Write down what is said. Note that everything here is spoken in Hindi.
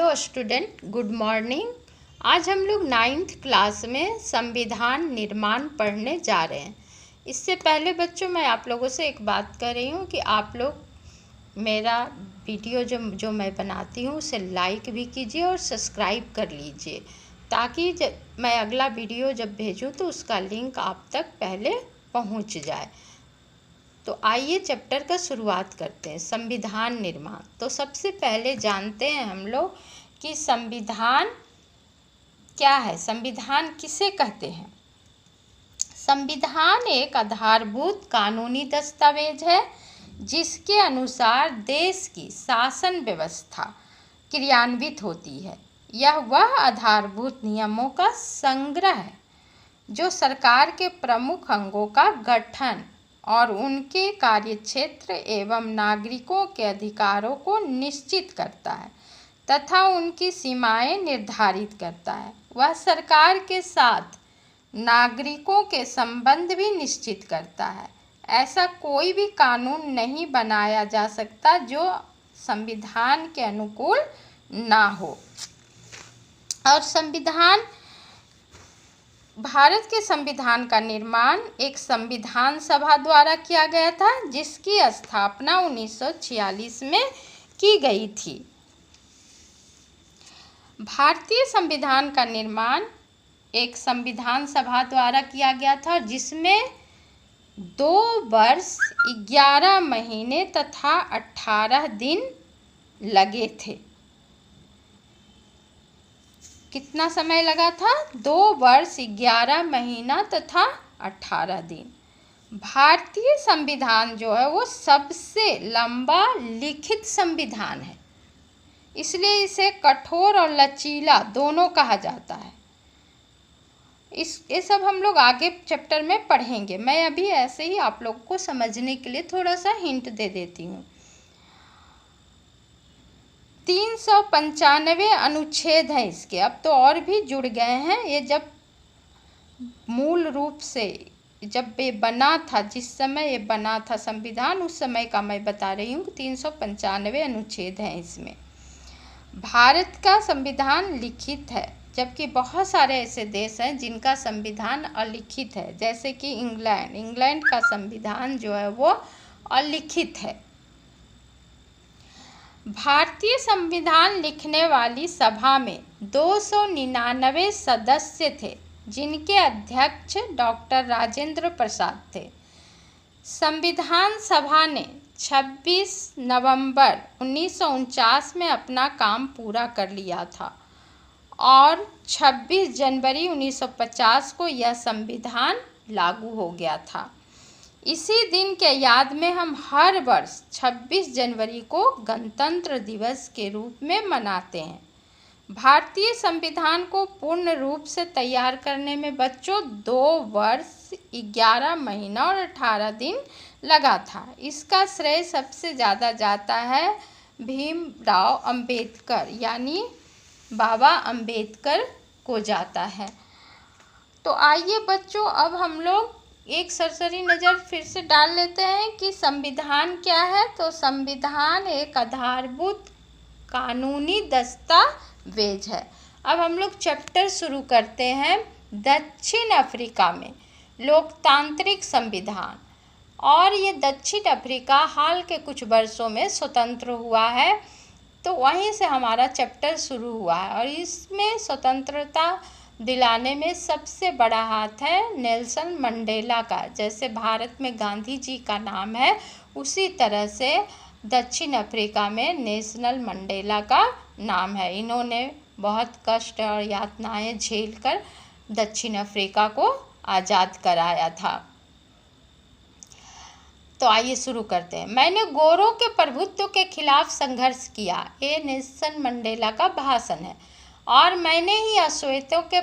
Hello student, good morning. आज हम लोग 9th क्लास में संविधान निर्माण पढ़ने जा रहे हैं। इससे पहले बच्चों, मैं आप लोगों से एक बात कर रही हूँ कि आप लोग मेरा वीडियो जो मैं बनाती हूँ उसे लाइक भी कीजिए और सब्सक्राइब कर लीजिए, ताकि मैं अगला वीडियो जब भेजूँ तो उसका लिंक आप तक पहले पहुँच जाए। तो आइए चैप्टर का शुरुआत करते हैं, संविधान निर्माण। तो सबसे पहले जानते हैं हम लोग कि संविधान क्या है, संविधान किसे कहते हैं। संविधान एक आधारभूत कानूनी दस्तावेज है जिसके अनुसार देश की शासन व्यवस्था क्रियान्वित होती है। यह वह आधारभूत नियमों का संग्रह है जो सरकार के प्रमुख अंगों का गठन और उनके कार्यक्षेत्र एवं नागरिकों के अधिकारों को निश्चित करता है तथा उनकी सीमाएं निर्धारित करता है। वह सरकार के साथ नागरिकों के संबंध भी निश्चित करता है। ऐसा कोई भी कानून नहीं बनाया जा सकता जो संविधान के अनुकूल ना हो। और भारत के संविधान का निर्माण एक संविधान सभा द्वारा किया गया था जिसकी स्थापना 1946 में की गई थी। भारतीय संविधान का निर्माण एक संविधान सभा द्वारा किया गया था जिसमें 2 वर्ष 11 महीने तथा 18 दिन लगे थे। कितना समय लगा था? 2 वर्ष 11 महीना तथा 18 दिन। भारतीय संविधान जो है वो सबसे लंबा लिखित संविधान है, इसलिए इसे कठोर और लचीला दोनों कहा जाता है। ये सब हम लोग आगे चैप्टर में पढ़ेंगे। मैं अभी ऐसे ही आप लोगों को समझने के लिए थोड़ा सा हिंट दे देती हूँ। 395 अनुच्छेद हैं इसके, अब तो और भी जुड़ गए हैं। ये जब मूल रूप से जब ये बना था, जिस समय ये बना था संविधान, उस समय का मैं बता रही हूँ। 395 अनुच्छेद हैं इसमें। भारत का संविधान लिखित है, जबकि बहुत सारे ऐसे देश हैं जिनका संविधान अलिखित है, जैसे कि इंग्लैंड का संविधान जो है वो अलिखित है। भारतीय संविधान लिखने वाली सभा में 299 सदस्य थे, जिनके अध्यक्ष डॉक्टर राजेंद्र प्रसाद थे। संविधान सभा ने 26 नवंबर 1949 में अपना काम पूरा कर लिया था और 26 जनवरी 1950 को यह संविधान लागू हो गया था। इसी दिन के याद में हम हर वर्ष 26 जनवरी को गणतंत्र दिवस के रूप में मनाते हैं। भारतीय संविधान को पूर्ण रूप से तैयार करने में बच्चों 2 वर्ष 11 महीना और 18 दिन लगा था। इसका श्रेय सबसे ज़्यादा जाता है भीमराव अंबेडकर, यानी बाबा अंबेडकर को जाता है। तो आइए बच्चों, अब हम लोग एक सरसरी नज़र फिर से डाल लेते हैं कि संविधान क्या है। तो संविधान एक आधारभूत कानूनी दस्तावेज है। अब हम लोग चैप्टर शुरू करते हैं। दक्षिण अफ्रीका में लोकतांत्रिक संविधान। और ये दक्षिण अफ्रीका हाल के कुछ वर्षों में स्वतंत्र हुआ है, तो वहीं से हमारा चैप्टर शुरू हुआ है। और इसमें स्वतंत्रता दिलाने में सबसे बड़ा हाथ है नेल्सन मंडेला का। जैसे भारत में गांधी जी का नाम है, उसी तरह से दक्षिण अफ्रीका में नेल्सन मंडेला का नाम है। इन्होंने बहुत कष्ट और यातनाएं झेलकर दक्षिण अफ्रीका को आज़ाद कराया था। तो आइए शुरू करते हैं। मैंने गोरों के प्रभुत्व के खिलाफ संघर्ष किया, ये नेल्सन मंडेला का भाषण है। और मैंने ही अश्वेतों के